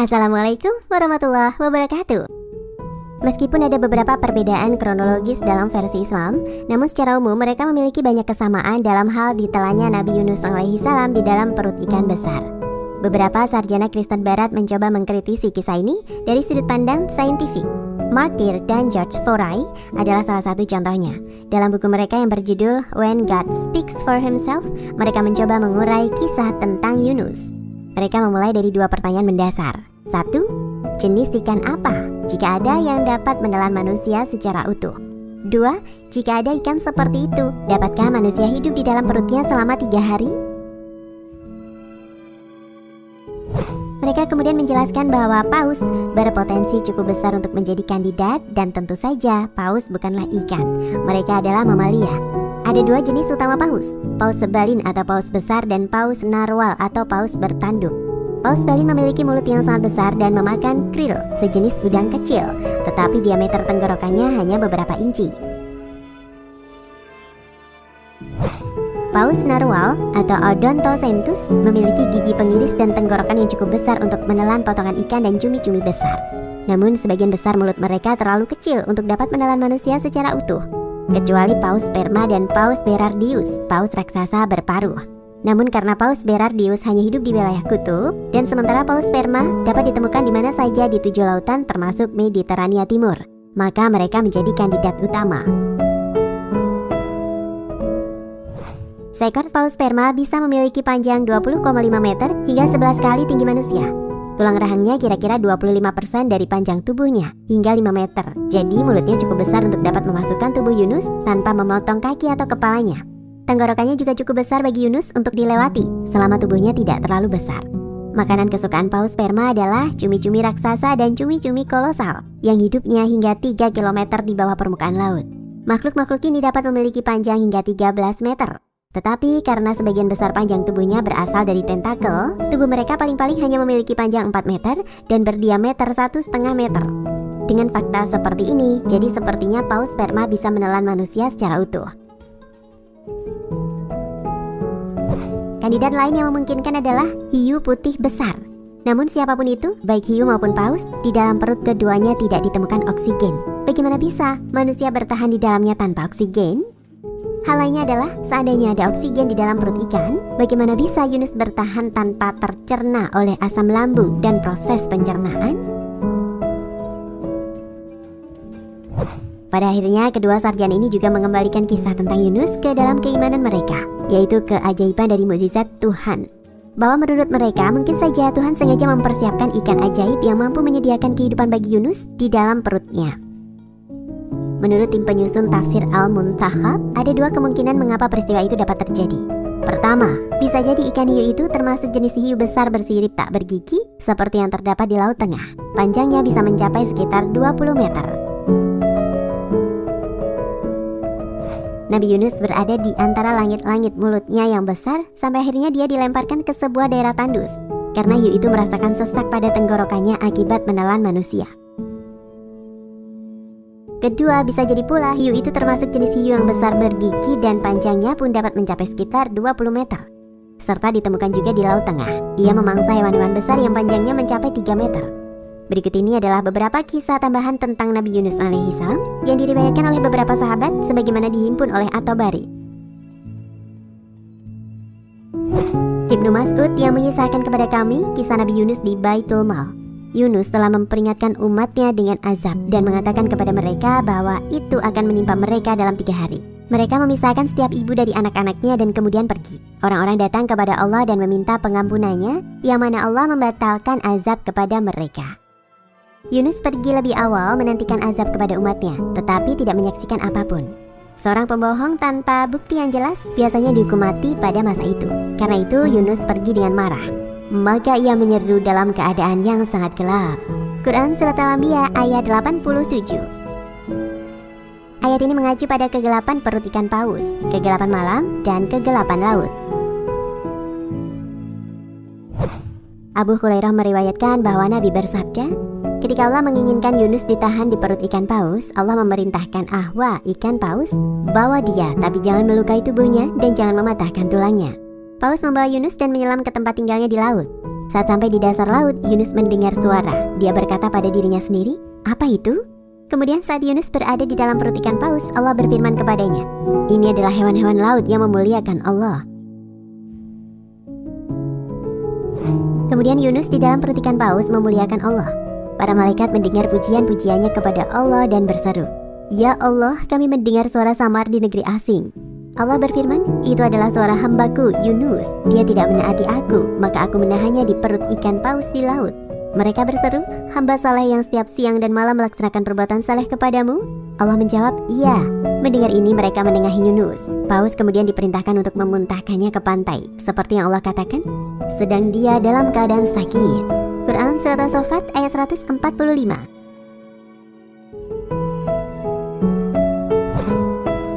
Assalamualaikum warahmatullahi wabarakatuh. Meskipun ada beberapa perbedaan kronologis dalam versi Islam, namun secara umum mereka memiliki banyak kesamaan dalam hal ditelannya Nabi Yunus alaihissalam di dalam perut ikan besar. Beberapa sarjana Kristen Barat mencoba mengkritisi kisah ini dari sudut pandang saintifik. Martyr dan George Forey adalah salah satu contohnya. Dalam buku mereka yang berjudul When God Speaks for Himself, mereka mencoba mengurai kisah tentang Yunus. Mereka memulai dari dua pertanyaan mendasar. 1. Jenis ikan apa, jika ada, yang dapat menelan manusia secara utuh? 2. Jika ada ikan seperti itu, dapatkah manusia hidup di dalam perutnya selama 3 hari? Mereka kemudian menjelaskan bahwa paus berpotensi cukup besar untuk menjadi kandidat, dan tentu saja paus bukanlah ikan. Mereka adalah mamalia. Ada 2 jenis utama paus sebalin atau paus besar dan paus narwal atau paus bertanduk. Paus balin memiliki mulut yang sangat besar dan memakan krill, sejenis udang kecil, tetapi diameter tenggorokannya hanya beberapa inci. Paus narwal atau Odontocentus memiliki gigi pengiris dan tenggorokan yang cukup besar untuk menelan potongan ikan dan cumi-cumi besar. Namun sebagian besar mulut mereka terlalu kecil untuk dapat menelan manusia secara utuh, kecuali paus sperma dan paus berardius, paus raksasa berparuh. Namun karena paus berardius hanya hidup di wilayah kutub, dan sementara paus sperma dapat ditemukan di mana saja di 7 lautan termasuk Mediterania Timur, maka mereka menjadi kandidat utama. Seekor paus sperma bisa memiliki panjang 20,5 meter hingga 11 kali tinggi manusia. Tulang rahangnya kira-kira 25% dari panjang tubuhnya, hingga 5 meter. Jadi mulutnya cukup besar untuk dapat memasukkan tubuh Yunus tanpa memotong kaki atau kepalanya. Tenggorokannya juga cukup besar bagi Yunus untuk dilewati selama tubuhnya tidak terlalu besar. Makanan kesukaan paus sperma adalah cumi-cumi raksasa dan cumi-cumi kolosal yang hidupnya hingga 3 km di bawah permukaan laut. Makhluk-makhluk ini dapat memiliki panjang hingga 13 meter. Tetapi karena sebagian besar panjang tubuhnya berasal dari tentakel, tubuh mereka paling-paling hanya memiliki panjang 4 meter dan berdiameter 1,5 meter. Dengan fakta seperti ini, jadi sepertinya paus sperma bisa menelan manusia secara utuh. Kandidat lain yang memungkinkan adalah hiu putih besar. Namun siapapun itu, baik hiu maupun paus, di dalam perut keduanya tidak ditemukan oksigen. Bagaimana bisa manusia bertahan di dalamnya tanpa oksigen? Hal lainnya adalah, seandainya ada oksigen di dalam perut ikan, bagaimana bisa Yunus bertahan tanpa tercerna oleh asam lambung dan proses pencernaan? Pada akhirnya, kedua sarjana ini juga mengembalikan kisah tentang Yunus ke dalam keimanan mereka, yaitu keajaiban dari mukjizat Tuhan. Bahwa menurut mereka, mungkin saja Tuhan sengaja mempersiapkan ikan ajaib yang mampu menyediakan kehidupan bagi Yunus di dalam perutnya. Menurut tim penyusun tafsir Al-Muntakhab, ada 2 kemungkinan mengapa peristiwa itu dapat terjadi. Pertama, bisa jadi ikan hiu itu termasuk jenis hiu besar bersirip tak bergigi seperti yang terdapat di Laut Tengah. Panjangnya bisa mencapai sekitar 20 meter. Nabi Yunus berada di antara langit-langit mulutnya yang besar sampai akhirnya dia dilemparkan ke sebuah daerah tandus karena hiu itu merasakan sesak pada tenggorokannya akibat menelan manusia. Kedua, bisa jadi pula hiu itu termasuk jenis hiu yang besar bergigi dan panjangnya pun dapat mencapai sekitar 20 meter. Serta ditemukan juga di Laut Tengah. Ia memangsa hewan-hewan besar yang panjangnya mencapai 3 meter. Berikut ini adalah beberapa kisah tambahan tentang Nabi Yunus alaihissalam yang diriwayatkan oleh beberapa sahabat sebagaimana dihimpun oleh At-Tabari. Ibnu Mas'ud yang mengisahkan kepada kami kisah Nabi Yunus di Baitul Mal. Yunus telah memperingatkan umatnya dengan azab dan mengatakan kepada mereka bahwa itu akan menimpa mereka dalam 3 hari. Mereka memisahkan setiap ibu dari anak-anaknya dan kemudian pergi. Orang-orang datang kepada Allah dan meminta pengampunannya, yang mana Allah membatalkan azab kepada mereka. Yunus pergi lebih awal menantikan azab kepada umatnya, tetapi tidak menyaksikan apapun. Seorang pembohong tanpa bukti yang jelas biasanya dihukum mati pada masa itu. Karena itu Yunus pergi dengan marah. Maka ia menyeru dalam keadaan yang sangat gelap. Quran Surat Al-Anbiya ayat 87. Ayat ini mengacu pada kegelapan perut ikan paus, kegelapan malam, dan kegelapan laut. Abu Hurairah meriwayatkan bahwa Nabi bersabda, ketika Allah menginginkan Yunus ditahan di perut ikan paus, Allah memerintahkan Ahwa, ikan paus, bawa dia, tapi jangan melukai tubuhnya dan jangan mematahkan tulangnya. Paus membawa Yunus dan menyelam ke tempat tinggalnya di laut. Saat sampai di dasar laut, Yunus mendengar suara. Dia berkata pada dirinya sendiri, "Apa itu?" Kemudian saat Yunus berada di dalam perut ikan paus, Allah berfirman kepadanya, "Ini adalah hewan-hewan laut yang memuliakan Allah." Kemudian Yunus di dalam perut ikan paus memuliakan Allah. Para malaikat mendengar pujian-pujiannya kepada Allah dan berseru, "Ya Allah, kami mendengar suara samar di negeri asing." Allah berfirman, "Itu adalah suara hambaku Yunus. Dia tidak menaati aku, maka aku menahannya di perut ikan paus di laut." Mereka berseru, "Hamba saleh yang setiap siang dan malam melaksanakan perbuatan saleh kepadamu?" Allah menjawab, "Iya." Mendengar ini mereka menengahi Yunus. Paus kemudian diperintahkan untuk memuntahkannya ke pantai, seperti yang Allah katakan, sedang dia dalam keadaan sakit. Quran Surat As-Saffat ayat 145.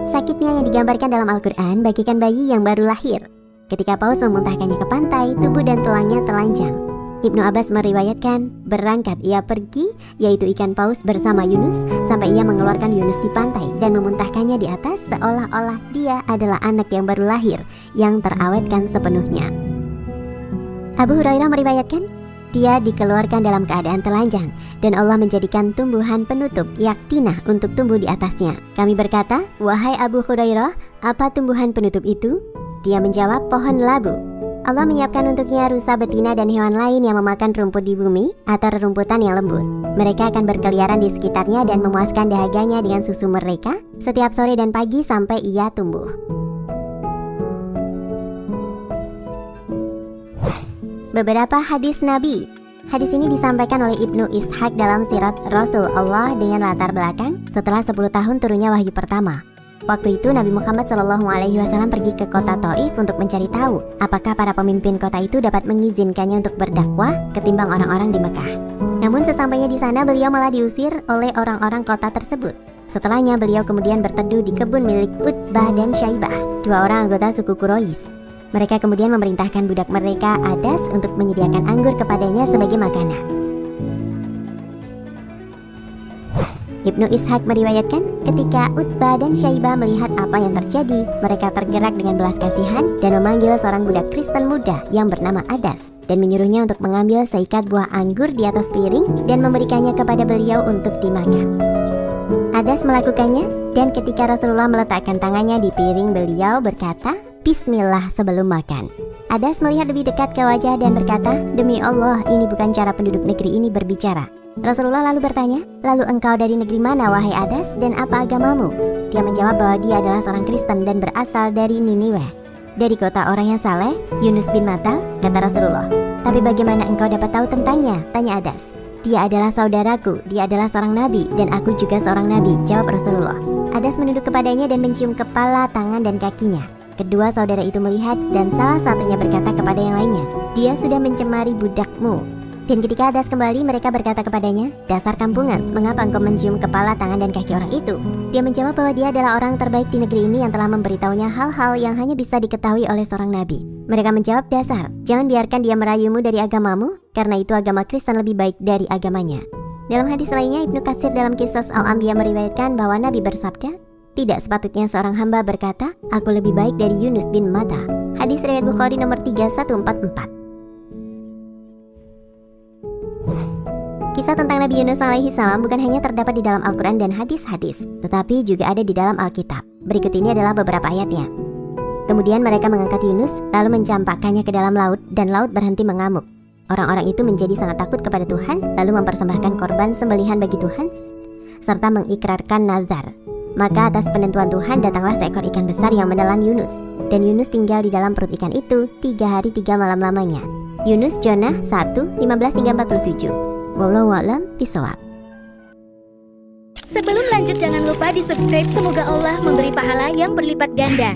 Sakitnya yang digambarkan dalam Al-Quran bagikan bayi yang baru lahir. Ketika paus memuntahkannya ke pantai, tubuh dan tulangnya telanjang. Ibnu Abbas meriwayatkan, berangkat ia pergi, yaitu ikan paus bersama Yunus, sampai ia mengeluarkan Yunus di pantai dan memuntahkannya di atas seolah-olah dia adalah anak yang baru lahir, yang terawetkan sepenuhnya. Abu Hurairah meriwayatkan, dia dikeluarkan dalam keadaan telanjang, dan Allah menjadikan tumbuhan penutup yaktinah untuk tumbuh di atasnya. Kami berkata, "Wahai Abu Hurairah, apa tumbuhan penutup itu?" Dia menjawab, "Pohon labu." Allah menyiapkan untuknya rusa betina dan hewan lain yang memakan rumput di bumi atau rerumputan yang lembut. Mereka akan berkeliaran di sekitarnya dan memuaskan dahaganya dengan susu mereka setiap sore dan pagi sampai ia tumbuh. Beberapa hadis Nabi. Hadis ini disampaikan oleh Ibnu Ishaq dalam Sirat Rasulullah dengan latar belakang setelah 10 tahun turunnya wahyu pertama. Waktu itu Nabi Muhammad SAW pergi ke kota Taif untuk mencari tahu apakah para pemimpin kota itu dapat mengizinkannya untuk berdakwah ketimbang orang-orang di Mekah. Namun sesampainya di sana beliau malah diusir oleh orang-orang kota tersebut. Setelahnya beliau kemudian berteduh di kebun milik Utbah dan Syaibah, dua orang anggota suku Quraisy. Mereka kemudian memerintahkan budak mereka Adas untuk menyediakan anggur kepadanya sebagai makanan. Ibnu Ishaq meriwayatkan, ketika Utbah dan Syaibah melihat apa yang terjadi, mereka tergerak dengan belas kasihan dan memanggil seorang budak Kristen muda yang bernama Adas dan menyuruhnya untuk mengambil seikat buah anggur di atas piring dan memberikannya kepada beliau untuk dimakan. Adas melakukannya, dan ketika Rasulullah meletakkan tangannya di piring, beliau berkata, "Bismillah" sebelum makan. Adas melihat lebih dekat ke wajah dan berkata, "Demi Allah, ini bukan cara penduduk negeri ini berbicara." Rasulullah lalu bertanya, "Lalu engkau dari negeri mana, wahai Adas, dan apa agamamu?" Dia menjawab bahwa dia adalah seorang Kristen dan berasal dari Niniwe, dari kota orang yang saleh, Yunus bin Matta, kata Rasulullah. "Tapi bagaimana engkau dapat tahu tentangnya?" tanya Adas. "Dia adalah saudaraku, dia adalah seorang nabi, dan aku juga seorang nabi," jawab Rasulullah. Adas menunduk kepadanya dan mencium kepala, tangan, dan kakinya. Kedua saudara itu melihat dan salah satunya berkata kepada yang lainnya, "Dia sudah mencemari budakmu." Dan ketika Adas kembali, mereka berkata kepadanya, "Dasar kampungan, mengapa engkau mencium kepala, tangan, dan kaki orang itu?" Dia menjawab bahwa dia adalah orang terbaik di negeri ini yang telah memberitahunya hal-hal yang hanya bisa diketahui oleh seorang nabi. Mereka menjawab, "Dasar, jangan biarkan dia merayumu dari agamamu, karena itu agama Kristen lebih baik dari agamanya." Dalam hadis lainnya, Ibnu Katsir dalam Qisas Al-Anbiya meriwayatkan bahwa Nabi bersabda, "Tidak sepatutnya seorang hamba berkata, aku lebih baik dari Yunus bin Matta." Hadis riwayat Bukhari nomor 3144. Kisah tentang Nabi Yunus alaihi salam bukan hanya terdapat di dalam Al-Quran dan hadis-hadis, tetapi juga ada di dalam Alkitab. Berikut ini adalah beberapa ayatnya. Kemudian mereka mengangkat Yunus, lalu mencampakkannya ke dalam laut, dan laut berhenti mengamuk. Orang-orang itu menjadi sangat takut kepada Tuhan, lalu mempersembahkan korban sembelihan bagi Tuhan, serta mengikrarkan nazar. Maka atas penentuan Tuhan datanglah seekor ikan besar yang menelan Yunus, dan Yunus tinggal di dalam perut ikan itu 3 hari 3 malam lamanya. Yunus Jonah 1:15-47. Wallahu a'lam bishawab. Sebelum lanjut jangan lupa di subscribe, semoga Allah memberi pahala yang berlipat ganda.